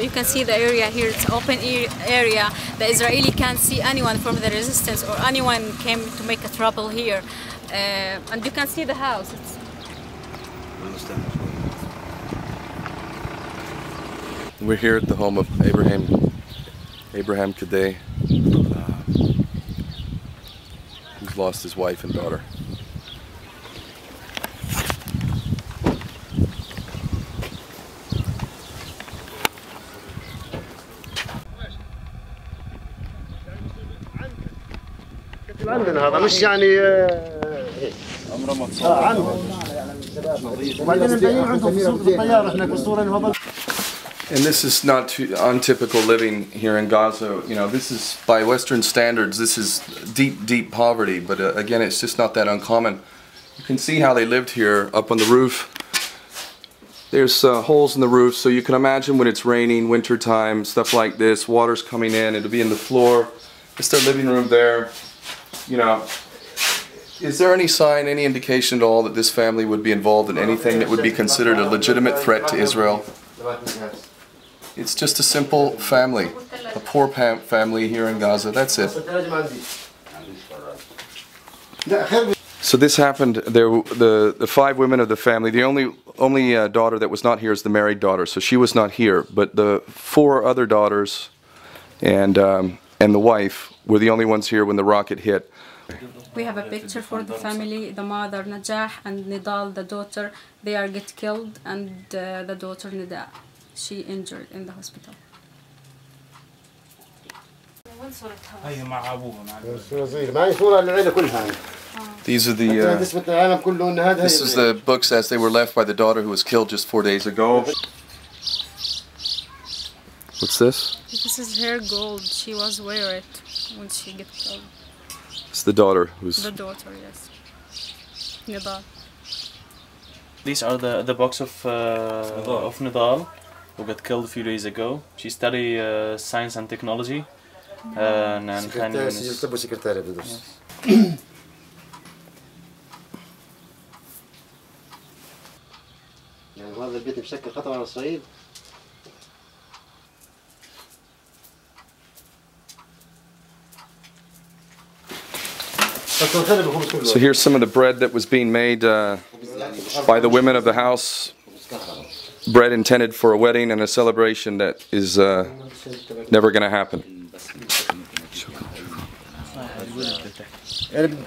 You can see the area here, it's open area. The Israeli can't see anyone from the resistance or anyone came to make a trouble here. And you can see the house. We're here at the home of Abraham Kadeh, who's lost his wife and daughter. عندنا هذا مش يعني عمره ما تصور وبعدين الباقيين عندهم في الطياره هناك بالصوره. And this is not too untypical living here in Gaza. You know, this is, by Western standards, this is deep, deep poverty. But again, it's just not that uncommon. You can see how they lived here up on the roof. There's holes in the roof, so you can imagine when it's raining, winter time, stuff like this, water's coming in, it'll be in the floor. It's their living room there. You know, is there any sign, any indication at all that this family would be involved in anything that would be considered a legitimate threat to Israel? It's just a simple family, a poor family here in Gaza, that's it. So this happened, the 5 women of the family, the only daughter that was not here is the married daughter, so she was not here, but the 4 other daughters and the wife were the only ones here when the rocket hit. We have a picture for the family, the mother Najah and Nidal, the daughter, they are get killed, and the daughter Nida, she injured in the hospital. These are this is the books as they were left by the daughter who was killed just 4 days ago. What's this? This is her gold. She was wearing it when she get killed. It's the daughter who's... The daughter, yes. Nidal. These are the box of Nidal, who got killed a few days ago. She studied science and technology. هذا البيت بشكل خطر على الصعيد. So here's some of the bread that was being made by the women of the house. Bread intended for a wedding and a celebration that is never going to happen.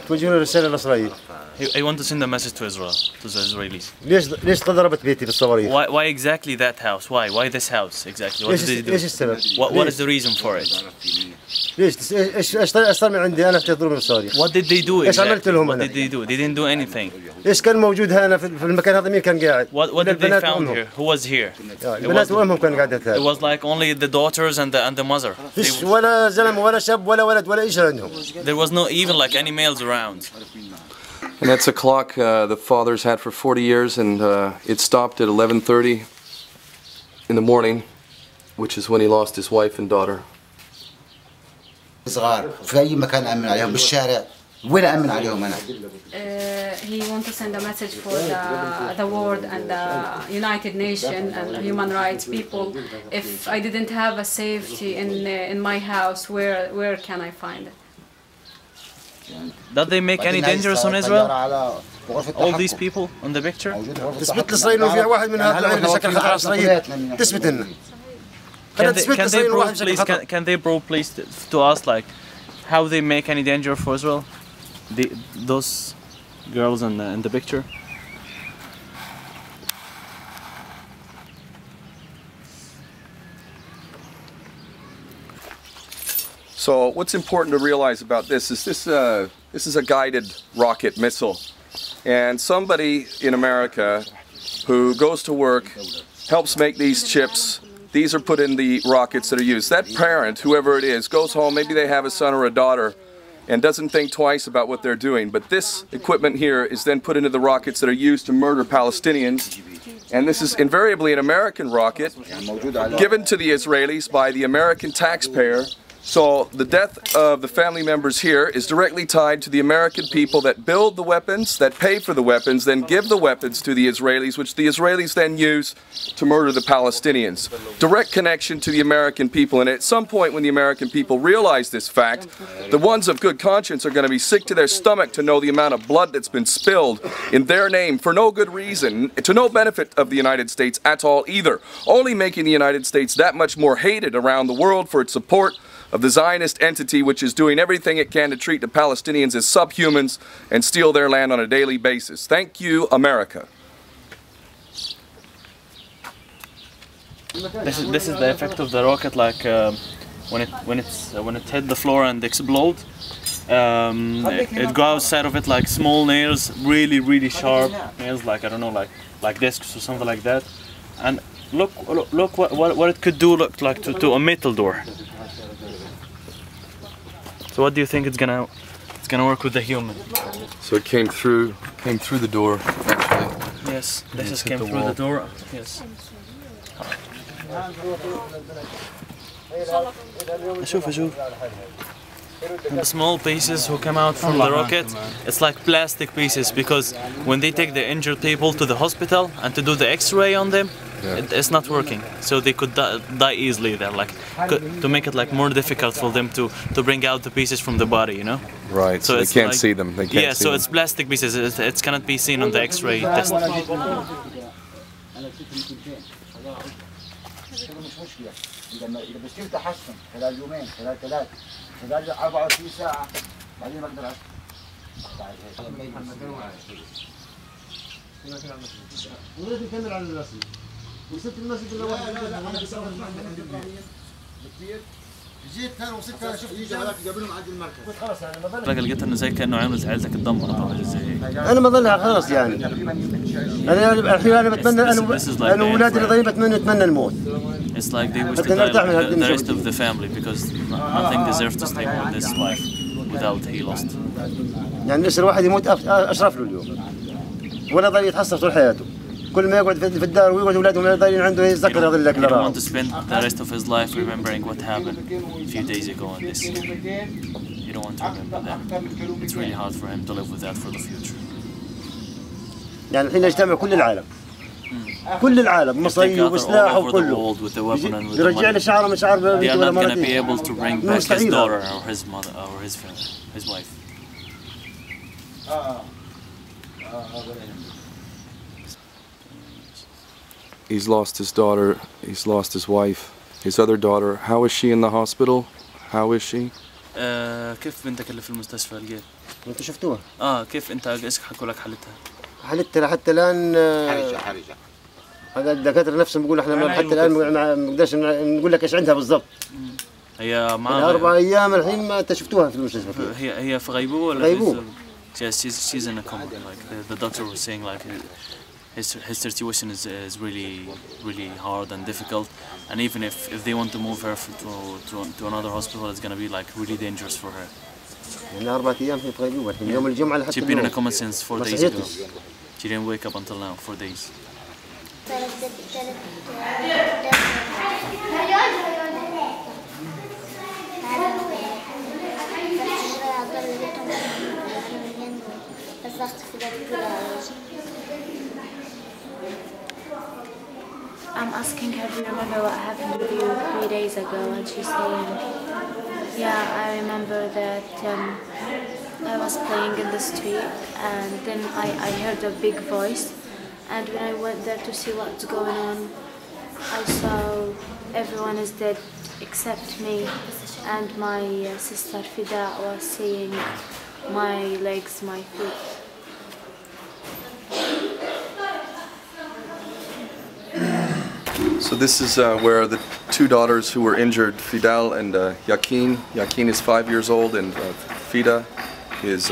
توجهون رسالة لإسرائيل. I want to send a message to Israel, to the Israelis. ليش ضربت بيتي بالصواريخ؟ Why exactly that house? Why this house exactly? What did they do? ليش السبب؟ What is the reason for it? ليش ايش صار من عندي انا في تضرب بالصواريخ؟ What did they do ايش عملت لهم What انا؟ did they do? They didn't do anything. ايش كان موجود هنا في المكان هذا؟ مين كان قاعد؟ What did they found here? Who was here? البنات وامهم كانوا قاعدات هنا. It was like only the daughters and the mother. فيش ولا زلمه ولا شاب ولا ولد ولا ايش عندهم. There was no even like any males around. And that's a clock the father's had for 40 years, and it stopped at 11:30 in the morning, which is when he lost his wife and daughter. صغار في أي مكان أمن عليهم بالشارع وين أمن عليهم أنا؟ He wants to send a message for the world and the United Nations and human rights people. If I didn't have a safety in my house, where can I find it? Did they make any dangers on Israel? All these people on the picture? تثبت لإسرائيل إنه في واحد من هذول بشكل خطر على إسرائيل تثبت لنا. Can they bro please to us like how they make any danger for Israel? Those girls in the picture. So what's important to realize about this is this is a guided rocket missile, and somebody in America who goes to work helps make these chips. These are put in the rockets that are used. That parent, whoever it is, goes home, maybe they have a son or a daughter, and doesn't think twice about what they're doing. But this equipment here is then put into the rockets that are used to murder Palestinians. And this is invariably an American rocket given to the Israelis by the American taxpayer So the death of the family members here is directly tied to the American people that build the weapons, that pay for the weapons, then give the weapons to the Israelis, which the Israelis then use to murder the Palestinians. Direct connection to the American people, and at some point when the American people realize this fact, the ones of good conscience are going to be sick to their stomach to know the amount of blood that's been spilled in their name for no good reason, to no benefit of the United States at all either, only making the United States that much more hated around the world for its support of the Zionist entity, which is doing everything it can to treat the Palestinians as subhumans and steal their land on a daily basis. Thank you, America. This is the effect of the rocket, like when it hit the floor and explode. It go outside of it like small nails, really sharp nails, like I don't know, like discs or something like that. And look what it could do, look like to a metal door. So what do you think it's gonna work with the human? So it came through the door, actually. Yes, this just came through the door. Yes. أشوف. The small pieces who come out from the rocket, it's like plastic pieces, because when they take the injured people to the hospital and to do the X-ray on them, it's not working. So they could die easily there, like to make it like more difficult for them to bring out the pieces from the body, you know? Right. So they can't see them. They can't see them. It's plastic pieces. It cannot be seen on the X-ray test. إذا بصير تحسن خلال يومين خلال ثلاث خلال 24 ساعة بعدين بقدر ولازم نكمل على الرسم وصلت المسجد جيت ثاني وصلت شفت هذاك جابوا لهم عند المركز خلاص يعني ما ضل لقيت انه زي كانه عامل عيلتك تدمر طبعا زي هيك انا ما ضلها خلاص يعني انا الحين انا بتمنى انا واولادي الصغيرين بتمنى الموت. It's like they wish to die like the rest of the family, because nothing deserves to stay on this life without he lost. يعني لسه الواحد يموت اشرف له اليوم ولا ضل يتحسر طول حياته. كل ما يقعد في الدار ويقعد اولاده ضايلين عنده يتذكر هذا اللي He don't want to spend the rest of his life remembering what happened a few days ago in this year. You don't want to remember that. It's really hard for him to live with that for the future. يعني الحين يجتمع كل العالم. كل العالم مصري وسلاح وكله. يرجع له شعره من شعر بنته ولا مرته. They are not going to be able to bring back his daughter or his mother or his wife. He's lost his daughter, he's lost his wife, his other daughter. How is she in the hospital? How is she? كيف بنتك اللي في المستشفى لقيت؟ انتوا شفتوها؟ كيف انت ايش حكوا لك حالتها؟ حالتها حتى الان حرجة. هذا الدكاترة نفسهم بيقولوا احنا حتى الان ما نقدرش نقول لك ايش عندها بالضبط. هي معاها 4 ايام الحين ما انت شفتوها في المستشفى. هي في غيبوبة ولا غيبوبة؟ She's in a coma. Like the doctor was saying, like his situation is really hard and difficult, and even if they want to move her to another hospital, it's gonna be like really dangerous for her. يعني 4 ايام هي في غيبوبة الحين يوم الجمعة لحتى She's been in a coma since 4 days ago. She didn't wake up until now, 4 days. I'm asking her, do you remember what happened with you 3 days ago? And she's saying, yeah, I remember that I was playing in the street, and then I heard a big voice, and when I went there to see what's going on, I saw everyone is dead except me, and my sister Fida was seeing my legs, my feet. So this is where the 2 daughters who were injured, Fidel and Yakin. Yakin is 5 years old and Fida is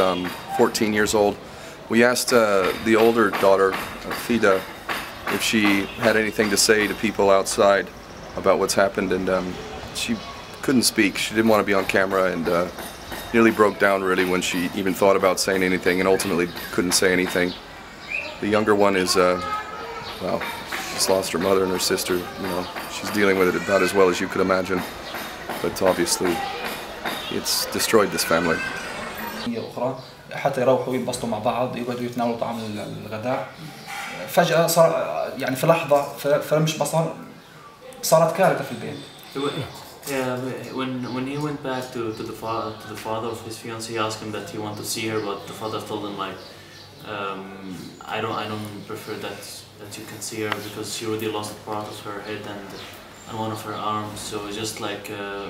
14 years old. We asked the older daughter, Fida, if she had anything to say to people outside about what's happened, and she couldn't speak. She didn't want to be on camera, and nearly broke down really when she even thought about saying anything, and ultimately couldn't say anything. The younger one is, well, she's lost her mother and her sister. You know, she's dealing with it about as well as you could imagine, but obviously it's destroyed this family. أخرى حتى يروحوا ينبسطوا مع بعض يقعدوا يتناولوا طعام الغداء فجأة صار يعني في لحظة فلمش بصر صارت كارثة في البيت. Yeah, when he went back to the father of his fiancée, he asked him that he wanted to see her, but the father told him like, I don't prefer that you can see her because she already lost part of her head and one of her arms. So just like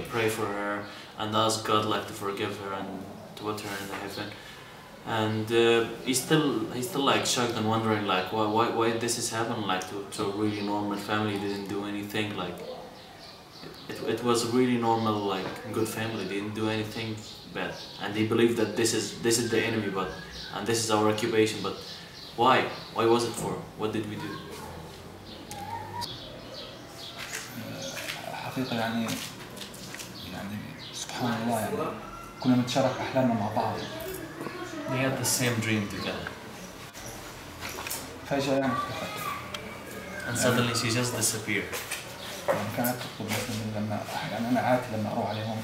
pray for her and ask God like to forgive her and to put her in the heaven. And he's still like shocked and wondering like why this has happened like to a really normal family. Didn't do anything like. It was a really normal, like, good family. They didn't do anything bad, and they believe that this is the enemy, and this is our occupation. But why? Why was it for? What did we do? حقيقة يعني سبحان الله يعني كنا نتشارك أحلامنا مع بعض. They had the same dream together. فجأة يعني اختفت. And suddenly she just disappeared. يعني كانت تطلب مثلا لما يعني انا عادي لما اروح عليهم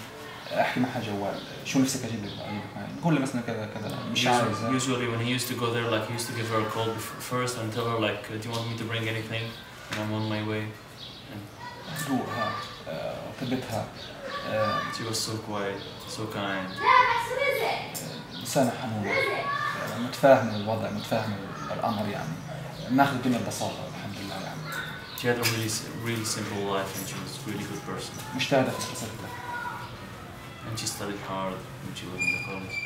احكي معها جوال شو نفسك اجيب لك معي نقول له مثلا كذا كذا مش عايزه. Usually when he used to go there like he used to give her a call first and tell her like do you want me to bring anything and I'm on my way. هدوءها طيبتها. She was so quiet, so kind. إنسانة حنونة متفاهمة الوضع متفاهمة الأمر يعني ناخذ الدنيا ببساطة الحمد لله يعني. She had a really simple life and she was a really good person. مجتهدة في دراستها. And she studied hard when she was in the college.